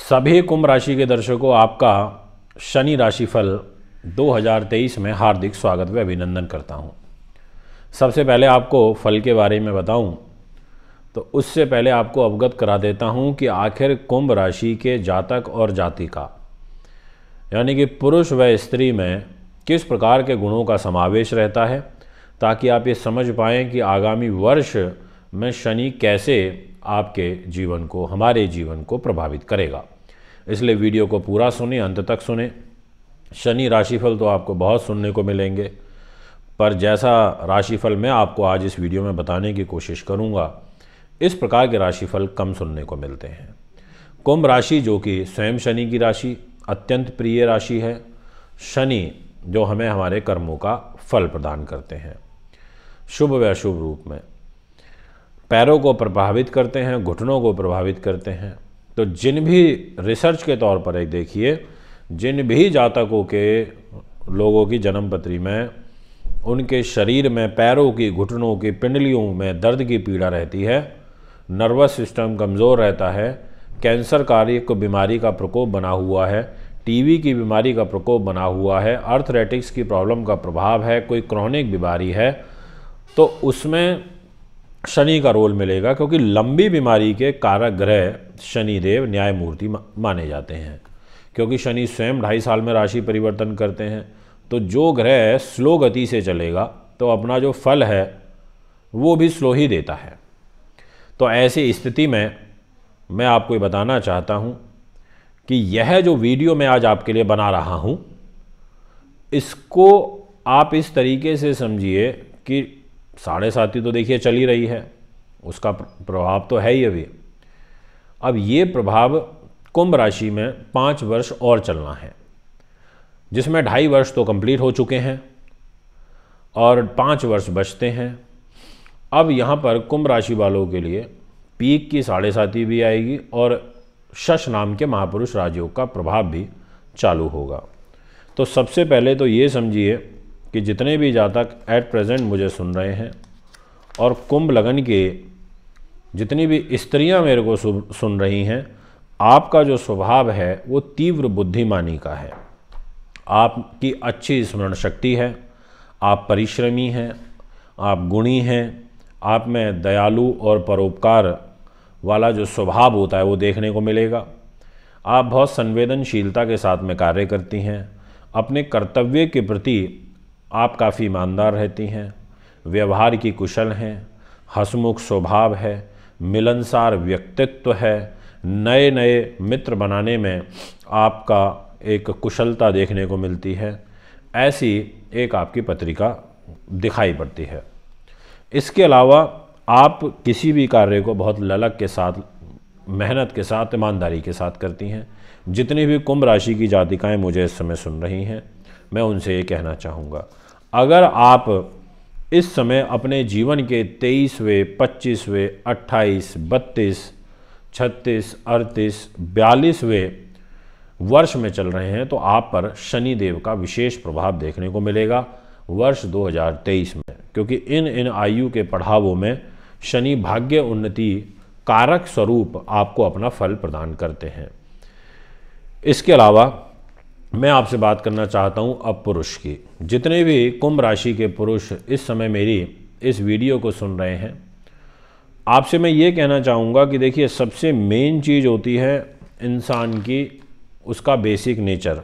सभी कुंभ राशि के दर्शकों, आपका शनि राशिफल 2023 में हार्दिक स्वागत व अभिनंदन करता हूं। सबसे पहले आपको फल के बारे में बताऊं तो उससे पहले आपको अवगत करा देता हूं कि आखिर कुंभ राशि के जातक और जातिका यानी कि पुरुष व स्त्री में किस प्रकार के गुणों का समावेश रहता है, ताकि आप ये समझ पाएँ कि आगामी वर्ष में शनि कैसे आपके जीवन को, हमारे जीवन को प्रभावित करेगा। इसलिए वीडियो को पूरा सुने, अंत तक सुने। शनि राशिफल तो आपको बहुत सुनने को मिलेंगे, पर जैसा राशिफल मैं आपको आज इस वीडियो में बताने की कोशिश करूंगा, इस प्रकार के राशिफल कम सुनने को मिलते हैं। कुंभ राशि जो कि स्वयं शनि की राशि, अत्यंत प्रिय राशि है। शनि जो हमें हमारे कर्मों का फल प्रदान करते हैं, शुभ व अशुभ रूप में। पैरों को प्रभावित करते हैं, घुटनों को प्रभावित करते हैं। तो जिन भी रिसर्च के तौर पर एक देखिए, जिन भी जातकों के लोगों की जन्मपत्री में उनके शरीर में पैरों की, घुटनों की, पिंडलियों में दर्द की पीड़ा रहती है, नर्वस सिस्टम कमज़ोर रहता है, कैंसर कारक बीमारी का प्रकोप बना हुआ है, टीबी की बीमारी का प्रकोप बना हुआ है, आर्थराइटिस की प्रॉब्लम का प्रभाव है, कोई क्रॉनिक बीमारी है, तो उसमें शनि का रोल मिलेगा, क्योंकि लंबी बीमारी के कारक ग्रह शनिदेव न्यायमूर्ति माने जाते हैं। क्योंकि शनि स्वयं 2.5 साल में राशि परिवर्तन करते हैं, तो जो ग्रह स्लो गति से चलेगा तो अपना जो फल है वो भी स्लो ही देता है। तो ऐसी स्थिति में मैं आपको ये बताना चाहता हूँ कि यह जो वीडियो मैं आज आपके लिए बना रहा हूँ, इसको आप इस तरीके से समझिए कि 7.5 तो देखिए चल ही रही है, उसका प्रभाव तो है ही अभी। अब ये प्रभाव कुंभ राशि में 5 वर्ष और चलना है, जिसमें 2.5 वर्ष तो कंप्लीट हो चुके हैं और 5 वर्ष बचते हैं। अब यहाँ पर कुंभ राशि वालों के लिए पीक की 7.5 भी आएगी और शश नाम के महापुरुष राजयोग का प्रभाव भी चालू होगा। तो सबसे पहले तो ये समझिए कि जितने भी जातक एट प्रेजेंट मुझे सुन रहे हैं और कुंभ लगन के जितनी भी स्त्रियां मेरे को सुन रही हैं, आपका जो स्वभाव है वो तीव्र बुद्धिमानी का है। आपकी अच्छी स्मरण शक्ति है, आप परिश्रमी हैं, आप गुणी हैं, आप में दयालु और परोपकार वाला जो स्वभाव होता है वो देखने को मिलेगा। आप बहुत संवेदनशीलता के साथ में कार्य करती हैं, अपने कर्तव्य के प्रति आप काफ़ी ईमानदार रहती हैं, व्यवहार की कुशल हैं, हंसमुख स्वभाव है, मिलनसार व्यक्तित्व है, नए नए मित्र बनाने में आपका एक कुशलता देखने को मिलती है। ऐसी एक आपकी पत्रिका दिखाई पड़ती है। इसके अलावा आप किसी भी कार्य को बहुत ललक के साथ, मेहनत के साथ, ईमानदारी के साथ करती हैं। जितनी भी कुंभ राशि की जातिकाएं मुझे इस समय सुन रही हैं, मैं उनसे ये कहना चाहूँगा, अगर आप इस समय अपने जीवन के 23वें, 25वें, 28, 32, 36, 38, 42वें वर्ष में चल रहे हैं, तो आप पर शनि देव का विशेष प्रभाव देखने को मिलेगा वर्ष 2023 में। क्योंकि इन आयु के पड़ावों में शनि भाग्य उन्नति कारक स्वरूप आपको अपना फल प्रदान करते हैं। इसके अलावा मैं आपसे बात करना चाहता हूं अब पुरुष की। जितने भी कुंभ राशि के पुरुष इस समय मेरी इस वीडियो को सुन रहे हैं, आपसे मैं ये कहना चाहूँगा कि देखिए, सबसे मेन चीज़ होती है इंसान की उसका बेसिक नेचर।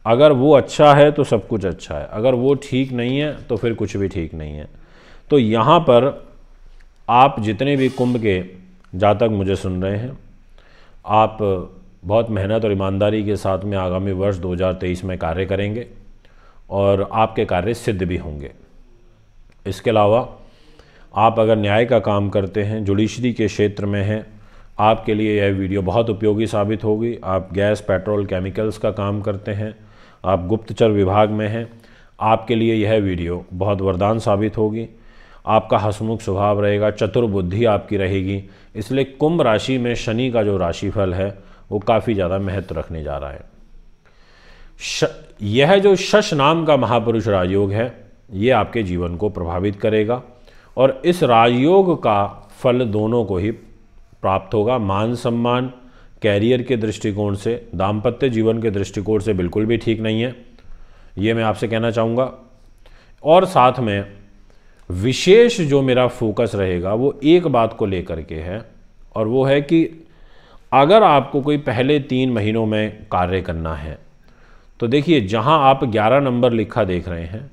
अगर वो अच्छा है तो सब कुछ अच्छा है, अगर वो ठीक नहीं है तो फिर कुछ भी ठीक नहीं है। तो यहाँ पर आप जितने भी कुंभ के जातक मुझे सुन रहे हैं, आप बहुत मेहनत और ईमानदारी के साथ में आगामी वर्ष 2023 में कार्य करेंगे और आपके कार्य सिद्ध भी होंगे। इसके अलावा आप अगर न्याय का काम करते हैं, जुडिशरी के क्षेत्र में हैं, आपके लिए यह वीडियो बहुत उपयोगी साबित होगी। आप गैस, पेट्रोल, केमिकल्स का काम करते हैं, आप गुप्तचर विभाग में हैं, आपके लिए यह वीडियो बहुत वरदान साबित होगी। आपका हंसमुख स्वभाव रहेगा, चतुर बुद्धि आपकी रहेगी। इसलिए कुंभ राशि में शनि का जो राशिफल है वो काफ़ी ज़्यादा महत्व रखने जा रहा है। यह जो शश नाम का महापुरुष राजयोग है, ये आपके जीवन को प्रभावित करेगा और इस राजयोग का फल दोनों को ही प्राप्त होगा। मान सम्मान, कैरियर के दृष्टिकोण से, दाम्पत्य जीवन के दृष्टिकोण से बिल्कुल भी ठीक नहीं है, ये मैं आपसे कहना चाहूँगा। और साथ में विशेष जो मेरा फोकस रहेगा वो एक बात को लेकर के है, और वो है कि अगर आपको कोई पहले 3 महीनों में कार्य करना है तो देखिए, जहाँ आप 11 नंबर लिखा देख रहे हैं,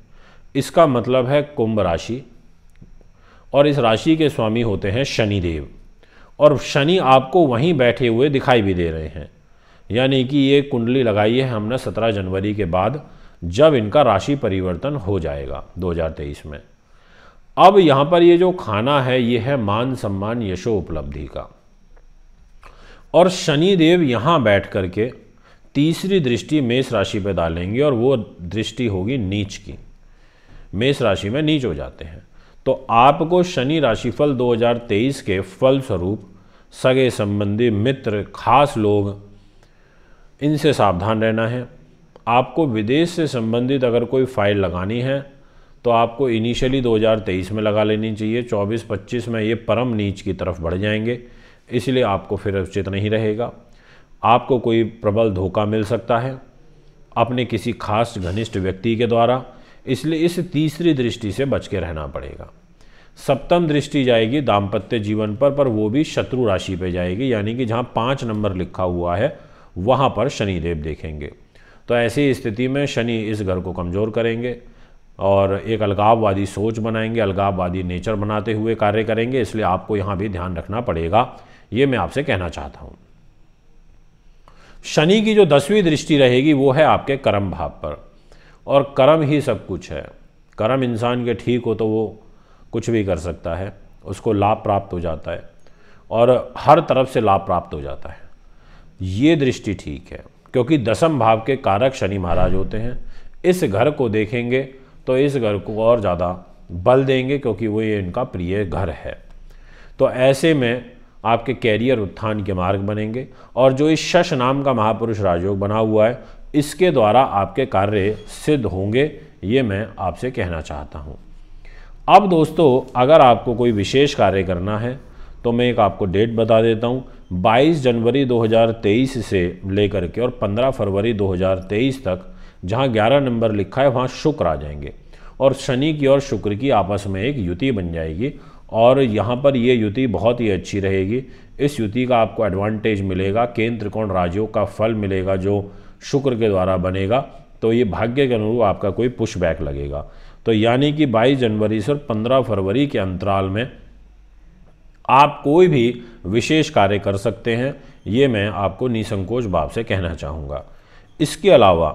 इसका मतलब है कुंभ राशि, और इस राशि के स्वामी होते हैं शनिदेव, और शनि आपको वहीं बैठे हुए दिखाई भी दे रहे हैं। यानी कि ये कुंडली लगाई है हमने 17 जनवरी के बाद, जब इनका राशि परिवर्तन हो जाएगा 2023 में। अब यहाँ पर ये जो खाना है ये है मान सम्मान यशो उपलब्धि का, और शनिदेव यहाँ बैठ करके तीसरी दृष्टि मेष राशि पर डालेंगे, और वो दृष्टि होगी नीच की। मेष राशि में नीच हो जाते हैं, तो आपको शनि राशिफल 2023 के फल स्वरूप सगे संबंधी, मित्र, खास लोग, इनसे सावधान रहना है। आपको विदेश से संबंधित अगर कोई फाइल लगानी है तो आपको इनिशियली 2023 में लगा लेनी चाहिए। 24-25 में ये परम नीच की तरफ बढ़ जाएंगे, इसलिए आपको फिर उचित नहीं रहेगा। आपको कोई प्रबल धोखा मिल सकता है अपने किसी खास घनिष्ठ व्यक्ति के द्वारा, इसलिए इस तीसरी दृष्टि से बच के रहना पड़ेगा। सप्तम दृष्टि जाएगी दाम्पत्य जीवन पर वो भी शत्रु राशि पे जाएगी, यानी कि जहाँ 5 नंबर लिखा हुआ है वहाँ पर शनिदेव देखेंगे। तो ऐसी स्थिति में शनि इस घर को कमज़ोर करेंगे और एक अलगाववादी सोच बनाएंगे, अलगाववादी नेचर बनाते हुए कार्य करेंगे, इसलिए आपको यहाँ भी ध्यान रखना पड़ेगा, ये मैं आपसे कहना चाहता हूँ। शनि की जो 10वीं दृष्टि रहेगी वो है आपके कर्म भाव पर, और कर्म ही सब कुछ है। कर्म इंसान के ठीक हो तो वो कुछ भी कर सकता है, उसको लाभ प्राप्त हो जाता है और हर तरफ से लाभ प्राप्त हो जाता है। ये दृष्टि ठीक है, क्योंकि 10वें भाव के कारक शनि महाराज होते हैं। इस घर को देखेंगे तो इस घर को और ज़्यादा बल देंगे, क्योंकि वो ये इनका प्रिय घर है। तो ऐसे में आपके कैरियर उत्थान के मार्ग बनेंगे, और जो इस शश नाम का महापुरुष राजयोग बना हुआ है, इसके द्वारा आपके कार्य सिद्ध होंगे, ये मैं आपसे कहना चाहता हूँ। अब दोस्तों, अगर आपको कोई विशेष कार्य करना है तो मैं एक आपको डेट बता देता हूँ। 22 जनवरी 2023 से लेकर के और 15 फरवरी 2023 तक जहाँ 11 नंबर लिखा है वहाँ शुक्र आ जाएंगे, और शनि की और शुक्र की आपस में एक युति बन जाएगी, और यहाँ पर ये युति बहुत ही अच्छी रहेगी। इस युति का आपको एडवांटेज मिलेगा, केंद्र त्रिकोण राजयोग का फल मिलेगा जो शुक्र के द्वारा बनेगा। तो ये भाग्य के अनुरूप आपका कोई पुशबैक लगेगा। तो यानी कि 22 जनवरी से 15 फरवरी के अंतराल में आप कोई भी विशेष कार्य कर सकते हैं, ये मैं आपको निसंकोच भाव से कहना चाहूँगा। इसके अलावा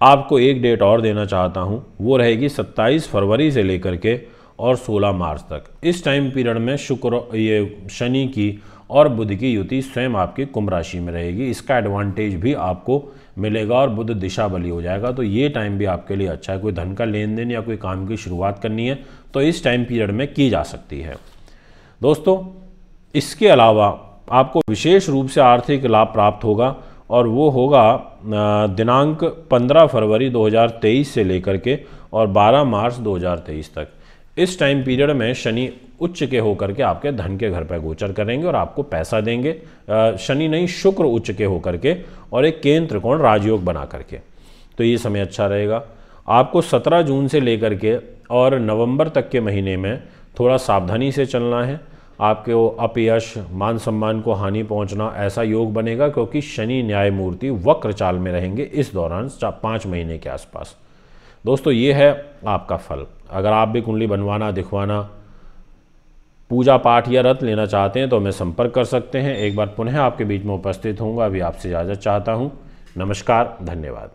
आपको एक डेट और देना चाहता हूँ, वो रहेगी 27 फरवरी से लेकर के और 16 मार्च तक। इस टाइम पीरियड में ये शनि की और बुध की युति स्वयं आपकी कुंभ राशि में रहेगी। इसका एडवांटेज भी आपको मिलेगा और बुध दिशा बली हो जाएगा। तो ये टाइम भी आपके लिए अच्छा है। कोई धन का लेन देन या कोई काम की शुरुआत करनी है तो इस टाइम पीरियड में की जा सकती है। दोस्तों, इसके अलावा आपको विशेष रूप से आर्थिक लाभ प्राप्त होगा, और वो होगा दिनांक 15 फरवरी 2023 से लेकर के और 12 मार्च 2023 तक। इस टाइम पीरियड में शनि उच्च के होकर के आपके धन के घर पर गोचर करेंगे और आपको पैसा देंगे। शनि नहीं, शुक्र उच्च के होकर के और एक केंद्र त्रिकोण राजयोग बना करके। तो ये समय अच्छा रहेगा। आपको 17 जून से लेकर के और नवंबर तक के महीने में थोड़ा सावधानी से चलना है। आपके वो अपयश, मान सम्मान को हानि पहुंचना, ऐसा योग बनेगा, क्योंकि शनि न्यायमूर्ति वक्र चाल में रहेंगे इस दौरान 5 महीने के आसपास। दोस्तों, ये है आपका फल। अगर आप भी कुंडली बनवाना, दिखवाना, पूजा पाठ या रत लेना चाहते हैं तो हमें संपर्क कर सकते हैं। एक बार पुनः आपके बीच में उपस्थित होऊंगा। अभी आपसे इजाज़त चाहता हूँ। नमस्कार, धन्यवाद।